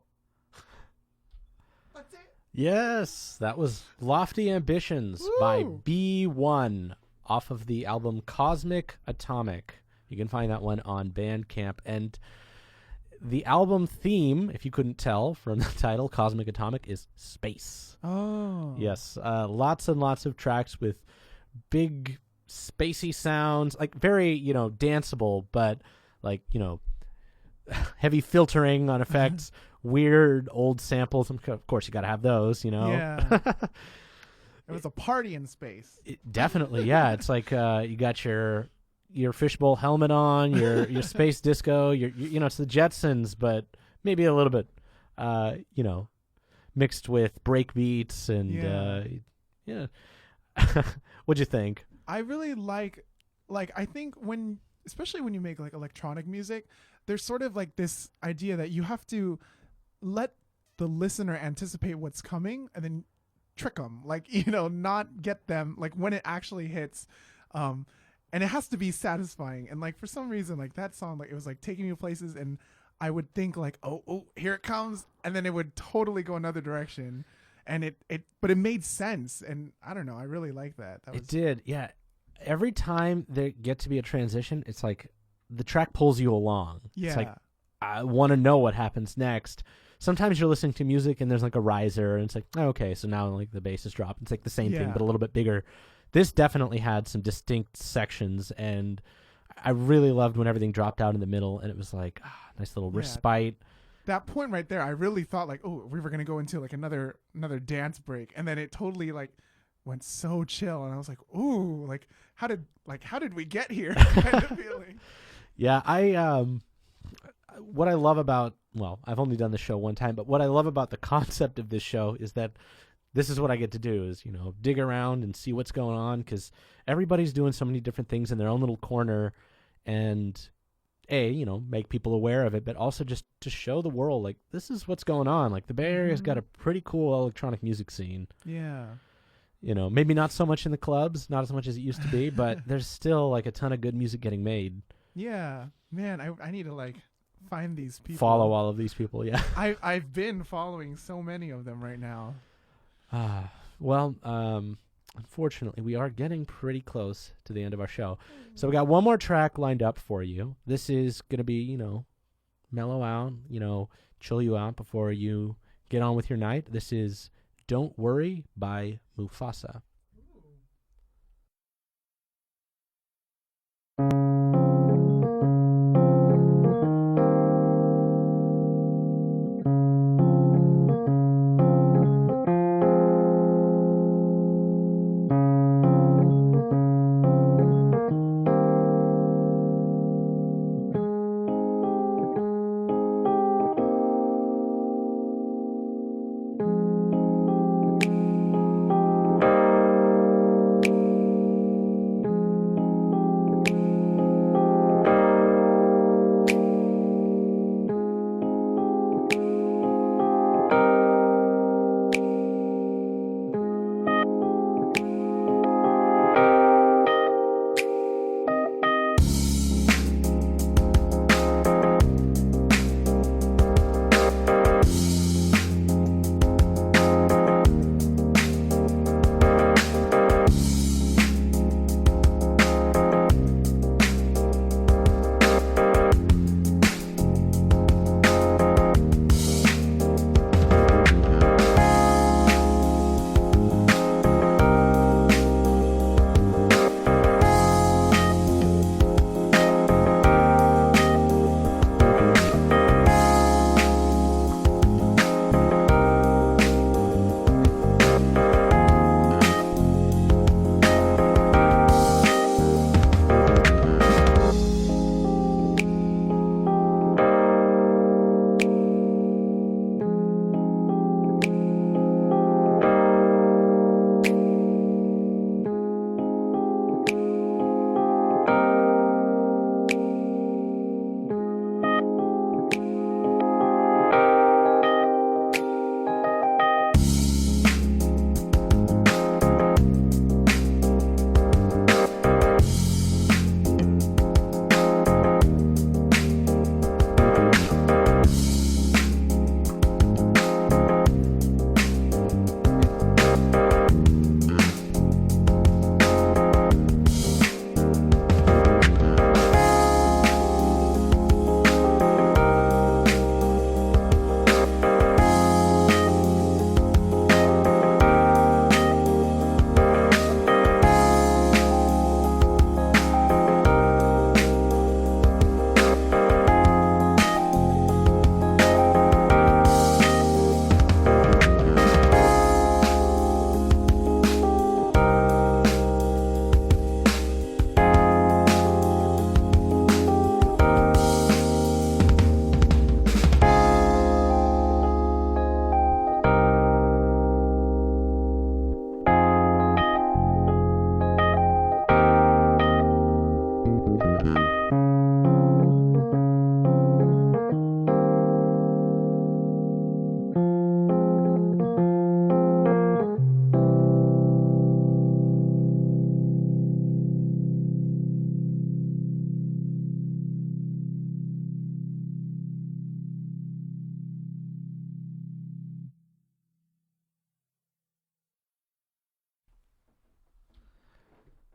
Yes, that was Lofty Ambitions by B1 off of the album Cosmic Atomic. You can find that one on Bandcamp. And the album theme, if you couldn't tell from the title, Cosmic Atomic, is space. Oh. Yes, lots and lots of tracks with big spacey sounds, like very, danceable, but like, heavy filtering on effects, weird old samples. Of course, you got to have those, Yeah. It was a party in space. Definitely, yeah. It's like you got your fishbowl helmet on, your space disco, it's the Jetsons, but maybe a little bit, mixed with break beats and yeah. What'd you think? I really like I think especially when you make like electronic music, there's sort of like this idea that you have to let the listener anticipate what's coming and then trick them, not get them like when it actually hits, and it has to be satisfying. And like for some reason, like that song, like it was like taking me places, and I would think like, oh, here it comes, and then it would totally go another direction, and but it made sense, and I don't know, I really like that. It did, yeah. Every time there get to be a transition, it's like the track pulls you along. Yeah. It's like I want to know what happens next. Sometimes you're listening to music and there's like a riser, and it's like, oh, okay, so now like the bass is dropped. It's like the same thing, but a little bit bigger. This definitely had some distinct sections, and I really loved when everything dropped out in the middle, and it was like, nice little respite. That point right there, I really thought like, oh, we were gonna go into like another dance break, and then it totally like went so chill, and I was like, ooh, like how did we get here? Kind of feeling. Yeah, what I love about, well, I've only done the show one time, but what I love about the concept of this show is that this is what I get to do is, dig around and see what's going on, because everybody's doing so many different things in their own little corner, and make people aware of it, but also just to show the world, like, this is what's going on. Like, the Bay Area's got a pretty cool electronic music scene. Yeah. Maybe not so much in the clubs, not as much as it used to be, but there's still, like, a ton of good music getting made. Yeah. Man, I need to, like, find these people. Follow all of these people, yeah. I've been following so many of them right now. Well, unfortunately, we are getting pretty close to the end of our show. So we got one more track lined up for you. This is going to be, mellow out, chill you out before you get on with your night. This is Don't Worry by Mufasa.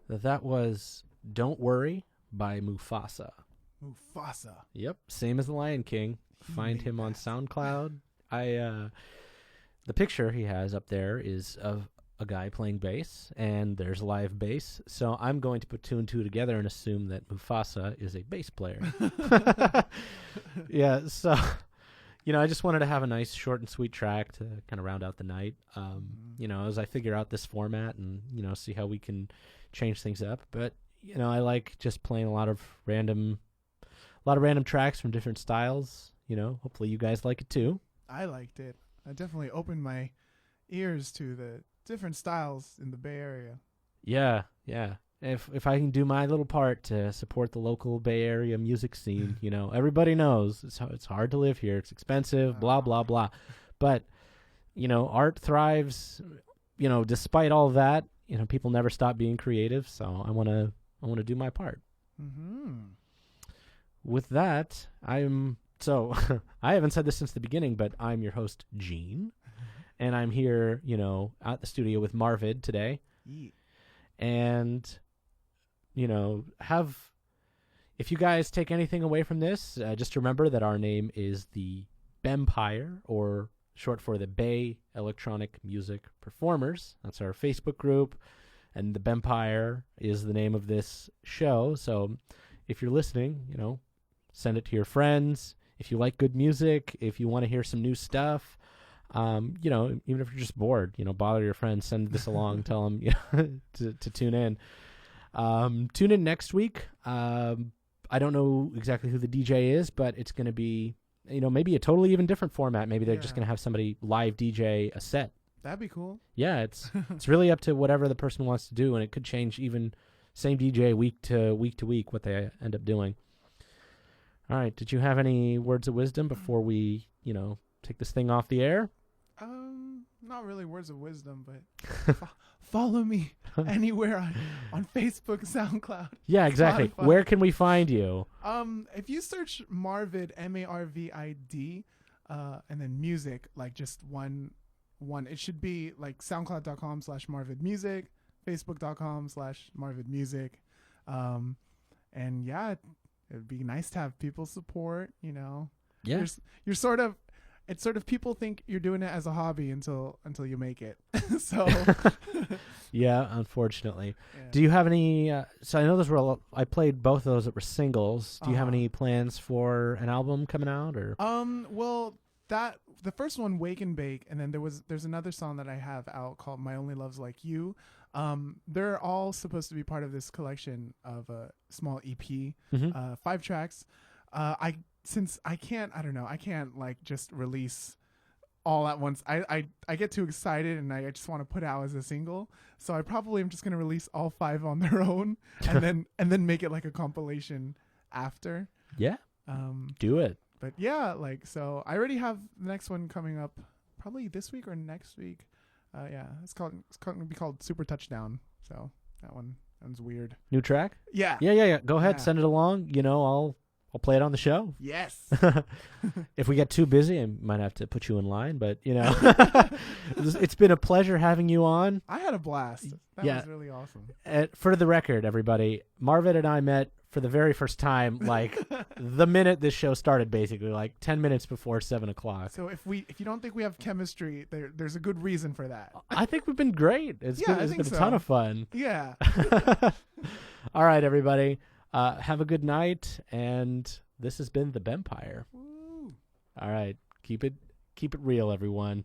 That was "Don't Worry" by Mufasa. Mufasa. Yep, same as the Lion King. Find him on SoundCloud. The picture he has up there is of a guy playing bass, and there's live bass. So I'm going to put two and two together and assume that Mufasa is a bass player. Yeah, so I just wanted to have a nice short and sweet track to kind of round out the night. As I figure out this format and see how we can change things up. But I like just playing a lot of random tracks from different styles. Hopefully you guys like it too. I liked it. I definitely opened my ears to the different styles in the Bay Area. Yeah. If I can do my little part to support the local Bay Area music scene, everybody knows it's hard to live here. It's expensive, blah, blah, blah. But, art thrives, despite all of that, people never stop being creative. So I want to do my part. Mm-hmm. With that, I haven't said this since the beginning, but I'm your host, Gene. And I'm here, at the studio with Marvid today. Yeah. And, if you guys take anything away from this, just remember that our name is the BEMPire, or short for the Bay Electronic Music Performers. That's our Facebook group. And the BEMPire is the name of this show. So if you're listening, send it to your friends. If you like good music, if you want to hear some new stuff, even if you're just bored, bother your friends, send this along, tell them to tune in. Tune in next week. I don't know exactly who the DJ is, but it's going to be, maybe a totally even different format. Maybe they're just going to have somebody live DJ a set. That'd be cool. Yeah, it's really up to whatever the person wants to do, and it could change even same DJ week to week what they end up doing. All right, did you have any words of wisdom before we, take this thing off the air? Not really words of wisdom, but follow me anywhere on Facebook, SoundCloud. Yeah, exactly. Spotify. Where can we find you? If you search Marvid, Marvid, and then music, like just one, it should be like SoundCloud.com/MarvidMusic, Facebook.com/MarvidMusic, and yeah, it'd be nice to have people support. Yeah, you're sort of. It's sort of people think you're doing it as a hobby until you make it. So yeah, unfortunately. Yeah. Do you have any? So I know I played both of those that were singles. Do you have any plans for an album coming out, or? Well, the first one, Wakenbake, and then there's another song that I have out called My Only Love's Like You. They're all supposed to be part of this collection of a small EP, 5 tracks. Since I can't like just release all at once. I get too excited and I just want to put it out as a single. So I probably am just going to release all 5 on their own and then make it like a compilation after. Yeah. Do it. But yeah, so I already have the next one coming up probably this week or next week. It's going to be called Super Touchdown. So that one's weird. New track? Yeah. Yeah. Go ahead, Yeah. send it along. I'll play it on the show. Yes. If we get too busy, I might have to put you in line, but it's been a pleasure having you on. I had a blast. That was really awesome. For the record, everybody, Marvid and I met for the very first time, like the minute this show started, basically, like 10 minutes before 7:00. So if you don't think we have chemistry, there's a good reason for that. I think we've been great. It's been a ton of fun. Yeah. All right, everybody. Have a good night, and this has been the BEMPire. Woo. All right, keep it real, everyone.